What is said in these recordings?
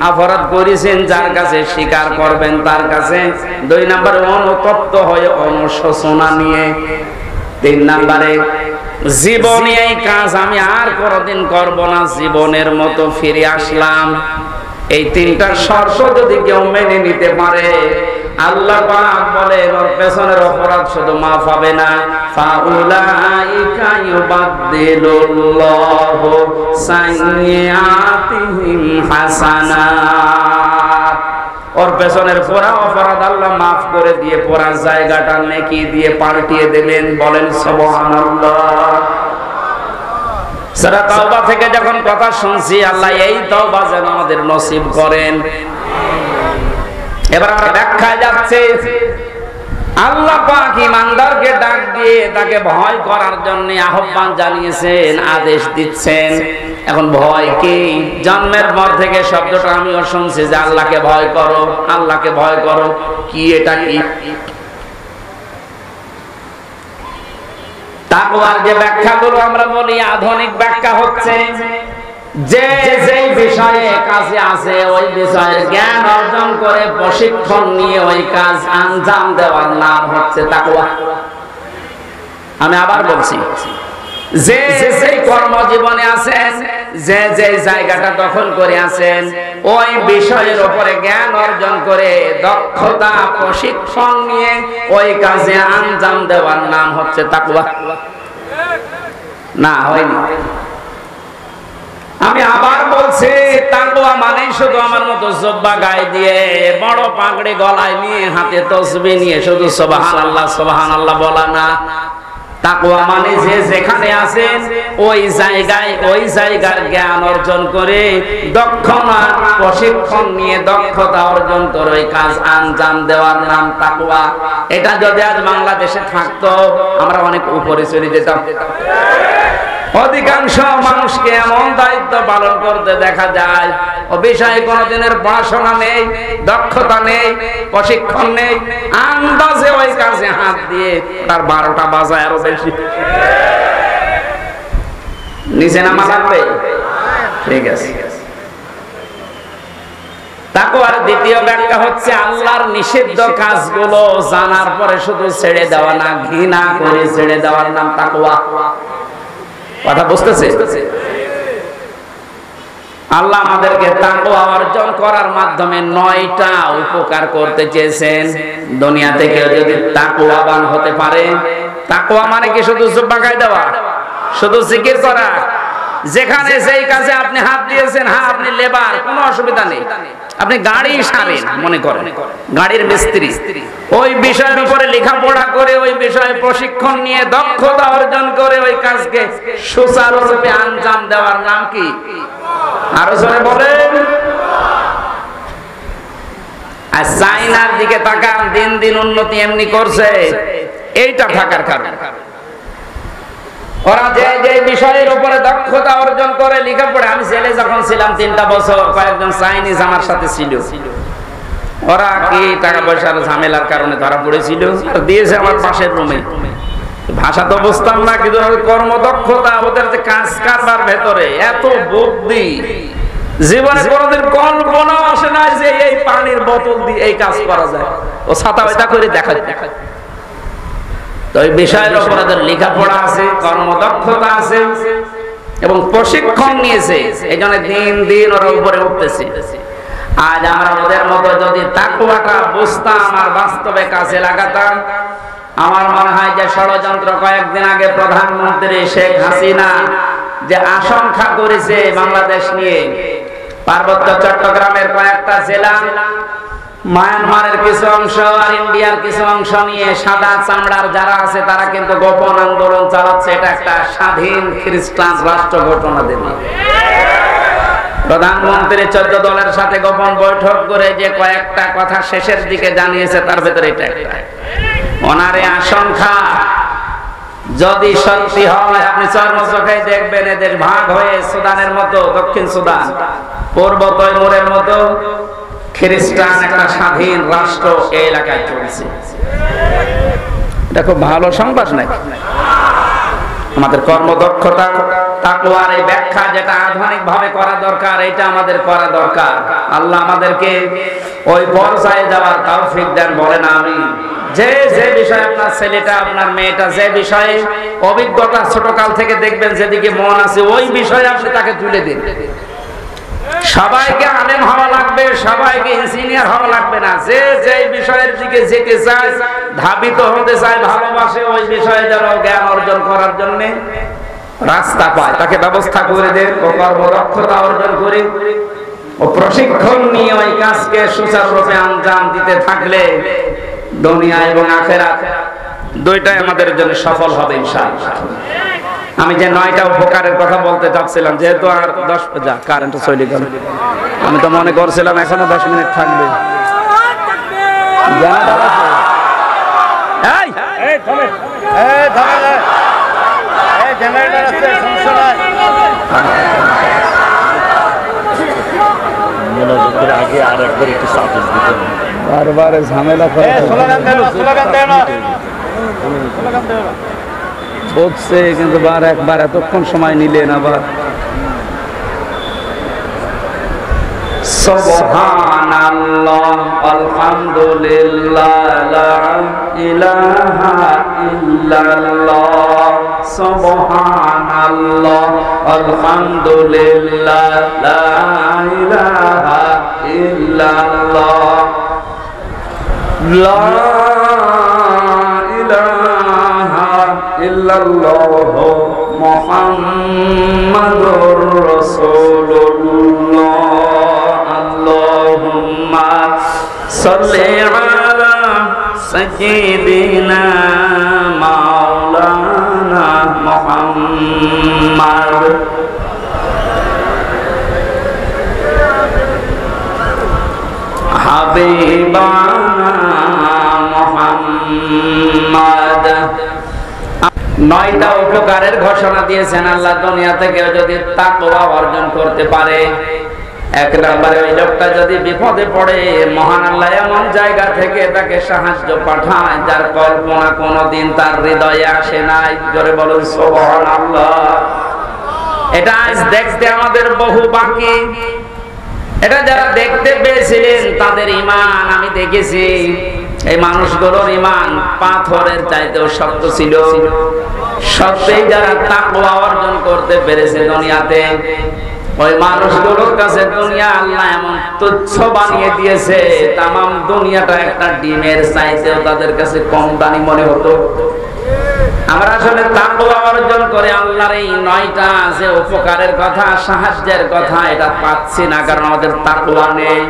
অপরাধ করেছেন যার কাছে স্বীকার করবেন তার কাছে। 2 নম্বরে অনুতপ্ত হয়ে অনুশোচনা নিয়ে। 3 নম্বরে জীবনে এই কাজ আমি আর কোনদিন করব না, জীবনের মতো ফিরে আসলাম। এই 3টা শর্ত যদি কেউ মেনে নিতে পারে, আল্লাহ পাক বলেন ওর পেছনের অপরাধ শুধু মাফ হবে না, ফাউলাইকা ইউবাদদিলুল্লাহু সাইয়্যাতিহিম হাসানাত। ওর পেছনের পুরা অপরাধ আল্লাহ মাফ করে দিয়ে পুরা জায়গাটা নেকি দিয়ে পাল্টিয়ে দিলেন। বলেন সুবহানাল্লাহ। সূরা তাওবা থেকে যখন কথা শুনছি, আল্লাহ এই তওবা যেন আমাদের নসিব করেন। এবার আমরা ব্যাখ্যায় যাচ্ছে। আল্লাহ পাক ঈমানদারকে ডাক দিয়ে তাকে ভয় করার জন্য আহ্বান জানিয়েছেন, আদেশ দিচ্ছেন। এখন ভয় কি? জন্মের পর থেকে শব্দটা আমিও শুনছি যে আল্লাহকে ভয় করো, আল্লাহকে ভয় করো। কি এটা? কি তাকওয়ার যে ব্যাখ্যাগুলো আমরা বলি, আধুনিক ব্যাখ্যা হচ্ছে যে যে বিষয়ে কাজে আছে ওই বিষয়ের জ্ঞান অর্জন করে প্রশিক্ষণ নিয়ে ওই কাজ আঞ্জাম দেওয়ার নাম হচ্ছে তাকওয়া। আমি আবার বলছি, যে যে কর্মজীবনে আছেন, যে যে জায়গাটা দখল করে আছেন, ওই বিষয়ের উপরে জ্ঞান অর্জন করে দক্ষতা প্রশিক্ষণ নিয়ে ওই কাজে আঞ্জাম দেওয়ার নাম হচ্ছে তাকওয়া। না হয়নি? আমি আবার বলছি, তাকওয়া মানে শুধু আমার মতো জুব্বা গায়ে দিয়ে বড় পাগড়ি গলায় নিয়ে হাতে তাসবিহ নিয়ে শুধু সুবহানাল্লাহ সুবহানাল্লাহ বলা না। তাকওয়া মানে যে যেখানে আছেন ওই জায়গায় ওই জায়গার জ্ঞান অর্জন করে দক্ষতা প্রশিক্ষণ নিয়ে দক্ষতা অর্জন করে ওই কাজ আঞ্জাম দেওয়ার নাম তাকওয়া। এটা যদি আজ বাংলাদেশে থাকতো, আমরা অনেক উপরে চলে যেতাম। অধিকাংশ মানুষকে এমন দায়িত্ব পালন করতে দেখা যায় ও বিষয়ে কোনদিনের পড়াশোনা নেই, দক্ষতা নেই, প্রশিক্ষণ নেই, আন্দাজে ওই কাজে হাত দিয়ে তার 12টা বাজায় আরো বেশি। নিচে নামা লাগবে? ঠিক আছে। তাকওয়ার দ্বিতীয় ব্যাখ্যা হচ্ছে আল্লাহর নিষিদ্ধ কাজগুলো জানার পরে শুধু ছেড়ে দেওয়া না, ঘৃণা করে ছেড়ে দেওয়ার নাম তাকওয়া। কথা বুঝতেছে? আল্লাহ আমাদেরকে তাকওয়া অর্জন করার মাধ্যমে 9টা উপকার করতে চেয়েছেন। দুনিয়া থেকে যদি তাকওয়াবান হতে পারে, তাকওয়া মানে কি শুধু জুব্বা গায়ে দেওয়া, শুধু জিকির করা? যেখানে যেই কাজে আপনি হাত দিয়েছেন, হ্যাঁ আপনি লেবার, কোনো অসুবিধা নেই, আপনি গাড়ি সারেন মনে করেন, গাড়ির মিস্ত্রি, ওই বিষয়ের উপরে লেখাপড়া করে ওই বিষয়ে প্রশিক্ষণ নিয়ে দক্ষতা অর্জন করে ওই কাজকে সুচারুরূপে আঞ্জাম দেওয়ার নাম কি? আরো জোরে বলেন। আর চাইনার দিকে তাকান, দিন দিন উন্নতি এমনি করছে, এইটা থাকার কারণ। ওরা যে যে বিষয়ের উপরে দক্ষতা অর্জন করে লেখাপড়া, আমি জেলে যখন ছিলাম 3টা বছর, কয়েকজন চাইনিজ আমার সাথে ছিল। ওরা কি টাকা পয়সার ঝামেলার কারণে ধরা পড়েছিল, দিয়েছে আমার পাশের রুমে। ভাষা তো বুঝতাম না, কিন্তু কর্মদক্ষতা, ওদের যে কাজ কারবার ভেতরে এত বুদ্ধি, জীবনে কোনোদিন কল্পনাও আসে না যে এই পানির বোতল দিয়ে এই কাজ করা যায়। ও ছাতা বেতা করে দেখায়। তো এই বিষয়ের উপর লেখাপড়া আছে, কর্মদক্ষতা আছে এবং প্রশিক্ষণ নিয়েছে, এই জন্য দিন দিন ওরা উপরে উঠতেছে। আজ আমরা ওদের মতো যদি তাকওয়াটা বুঝতাম আর বাস্তবে কাজে লাগাতাম, আমার মনে হয় যে ষড়যন্ত্র কয়েকদিন আগে প্রধানমন্ত্রী শেখ হাসিনা যে আশঙ্কা করেছে বাংলাদেশ নিয়ে, পার্বত্য চট্টগ্রামের কয়েকটা জেলা, মায়ানমারের কিছু অংশ আর ইন্ডিয়ার কিছু অংশ নিয়ে সাদা চামড়ার যারা আছে তারা কিন্তু গোপন আন্দোলন চালাচ্ছে। এটা একটা স্বাধীন খ্রিস্টান রাষ্ট্র ঘোষণা দেবে। প্রধানমন্ত্রী 14 দলের সাথে গোপন বৈঠক করে যে কয়েকটা কথা শেষের দিকে জানিয়েছে, তার ভেতরে এটা একটা। ওনার আশঙ্কা যদি সত্যি হয়, আপনি চর্মচোখে দেখবেন এদের ভাগ হয়ে সুদানের মতো, দক্ষিণ সুদান, পূর্ব তৈমুরের মতো খ্রিস্টান একটা স্বাধীন রাষ্ট্র এই এলাকায় চলছে। এটা খুব ভালো সংবাদ নাকি? আমাদের কর্মদক্ষতা তাকওয়ার এই ব্যাখ্যা যেটা আধুনিক ভাবে করা দরকার, এটা আমাদের করা দরকার। আল্লাহ আমাদেরকে ওই পর্যায়ে যাওয়ার তৌফিক দেন, বলেন আমিন। যে যে বিষয়ে আপনার ছেলেটা আপনার মেয়েটা যে বিষয়ে অভিজ্ঞতা ছোটকাল থেকে দেখবেন যেদিকে মন আছে ওই বিষয়ে আপনি তাকে তুলে দিন। সবাইকে আলেম হওয়া লাগবে, সবাইকে ইঞ্জিনিয়ার হওয়া লাগবে না। যে যে বিষয়ের দিকে যেতে চায়, ধাবিত হতে চায়, ভালোবাসে, ওই বিষয়ে যেন জ্ঞান অর্জন করার জন্য রাস্তা পায়, তাকে ব্যবস্থা করে দেন। ও কর্মদক্ষতা অর্জন করে ও প্রশিক্ষণ নিয়ে ওই কাজকে সুচারুরূপে আঞ্জাম দিতে থাকলে দুনিয়া এবং আখিরাত দুইটাই আমাদের জন্য সফল হবে ইনশাআল্লাহ। আমি যে 9টা উপকারের কথা বলতে চাচ্ছিলাম, যেহেতু আর 10 যা কারেন্ট চলে গেল, আমি তো মনে করছিলাম এখনো 10 মিনিট থাকবে। আগে আর একবার একটু সাপোর্ট দিতে বারবার ঝামেলা করে বলছে, কিন্তু একবার এতক্ষণ সময় নিলেন আবার। সুবহানাল্লাহ আলহামদুলিল্লাহ লা ইলাহা ইল্লাল্লাহ, সুবহানাল্লাহ আলহামদুলিল্লাহ লা ইলাহা ইল্লাল্লাহ, লা ইলাহা ইল্লাল্লাহ মুহাম্মাদুর রাসূলুল্লাহ। আল্লাহুম্মা সাল্লি আলা সাইয়্যিদিনা মাওলানা মুহাম্মাদ। হাবিবানা মুহাম্মাদ। 9টা উপকারের ঘোষণা দিয়েছেন আল্লাহ। দুনিয়াতে কেউ যদি তাকওয়া অর্জন করতে পারে, 1 নম্বরে ওই লোকটা যদি বিপদে পড়ে, মহান আল্লাহ এমন জায়গা থেকে তাকে সাহায্য পাঠায় যার কল্পনা কোনোদিন তার হৃদয়ে আসে নাই। জোরে বলুন সুবহানাল্লাহ। এটা আজ দেখতে আমাদের বহু বাকি। এটা যারা দেখতে পেয়েছিলেন তাদের ঈমান আমি দেখেছি, এই মানুষগুলোর ঈমান পাথরের চাইতেও শক্ত ছিল। সত্যি যারা তাকওয়া অর্জন করতে পেরেছে দুনিয়াতে, ওই মানুষগুলোর কাছে দুনিয়া আল্লাহ এমন তুচ্ছ বানিয়ে দিয়েছে, তামাম দুনিয়াটা একটা ডিমের চাইতেও তাদের কাছে কম দামি মনে হতো। আমরা আসলে তাকওয়া অর্জন করে আল্লাহর এই 9টা যে উপকারের কথা, সাহায্যের কথা, এটা পাচ্ছি না, কারণ আমাদের তাকওয়া নেই।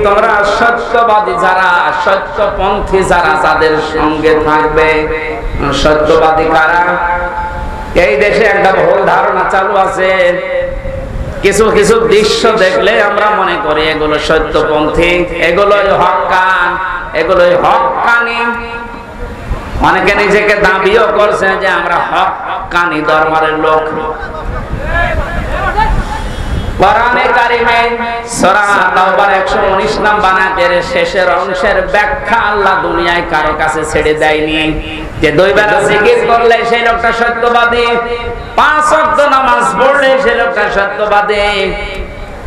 তোমরা সত্যবাদী যারা, সত্যপন্থী যারা, তাদের সঙ্গে থাকবে। সত্যবাদী কারা? এই দেশে একটা ভুল ধারণা চালু আছে, কিছু কিছু দৃশ্য দেখলে আমরা মনে করি এগুলো সত্যপন্থী, এগুলোই হক্কান, এগুলোই হক্কানি। অনেকে নিজেকে দাবিও করছে যে আমরা হক্কানি দরবারের লোক। কোরআনে কারিমে সূরা তাওবার 119 নম্বর আয়াতের শেষের অংশের ব্যাখ্যা আল্লাহ দুনিয়ায় কারো কাছে ছেড়ে দেয়নি যে 2 বেলা জিকির করলে সেই লোকটা সত্যবাদী, 5 ওয়াক্ত নামাজ পড়লে সেই লোকটা সত্যবাদী,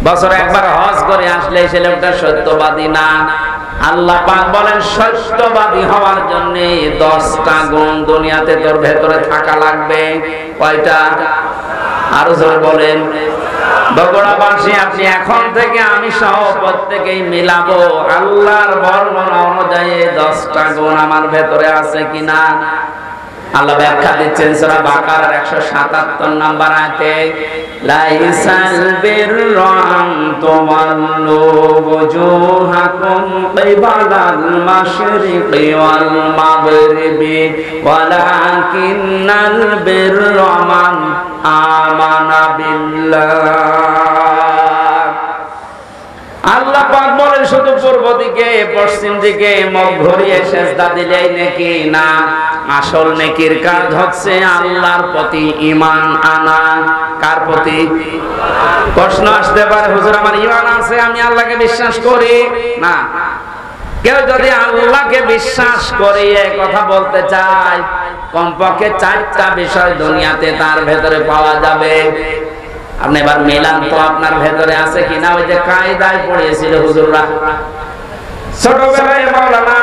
বছরে একবার হজ করে আসলে সেই লোকটা সত্যবাদী না। আল্লাহ পাক বলেন সত্যবাদী হওয়ার জন্য 10টা গুণ দুনিয়াতে তোর ভেতরে থাকা লাগবে। কয়টা? আরো জোরে বলেন। বগুড়াবাসী আপনি এখন থেকে আমি সহ প্রত্যেকেই মিলাবো আল্লাহর বর্ণনা অনুযায়ী 10টা গুণ আমার ভেতরে আছে কিনা। আল্লাহ ব্যাখ্যা দিচ্ছেন সূরা বাকারার 177 নম্বর আয়াতে, লাইসাল বিররা আন তুওয়াল্লু ওয়াজুহাকুম কিবালাল মাশরিকি ওয়াল মাগরিবি ওয়ালাকিন্নাল বিররা মান আমানা বিল্লাহ। আল্লাহ পাক বলেন শুধু পূর্ব দিকে পশ্চিম দিকে মুখ ঘুরিয়ে সিজদা দিলেই নাকি না, আসল নেকির কাজ হচ্ছে আল্লাহর প্রতি ঈমান আনা। কার প্রতি? প্রশ্ন আসতে পারে, হুজুর আমার ঈমান আছে, আমি আল্লাহকে বিশ্বাস করি না। কেউ যদি আল্লাহকে বিশ্বাস করে কথা বলতে চায় কমপক্ষে 4টা বিষয় দুনিয়াতে তার ভেতরে পাওয়া যাবে। আপনি এবার মিলান তো আপনার ভেতরে আছে কিনা। ওই যে কায়দায় পড়িয়েছিল হুজুররা ছোটবেলায়, মাওলানা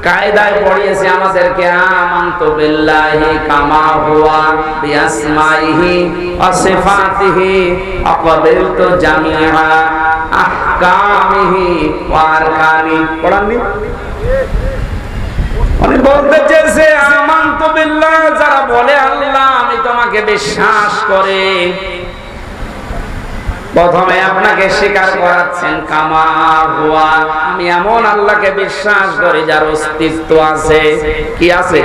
কায়দায় পড়িয়েছে আমাদেরকে, আমানতু বিল্লাহি কামা হুয়া বিআসমাইহি ওয়া সিফাতিহি আকাবিলতু জামিআ আহকামিহি ওয়া আরকানি। পড়াননি? উনি বলতে চেয়েছে আমানতু বিল্লাহ, যারা বলে আল্লাহ আমি তোমাকে বিশ্বাস করে, প্রথমে আপনাকে স্বীকার করাচ্ছেন কামা হুয়া, আমি এমন আল্লাহকে বিশ্বাস করি যার অস্তিত্ব আছে। কি আছে?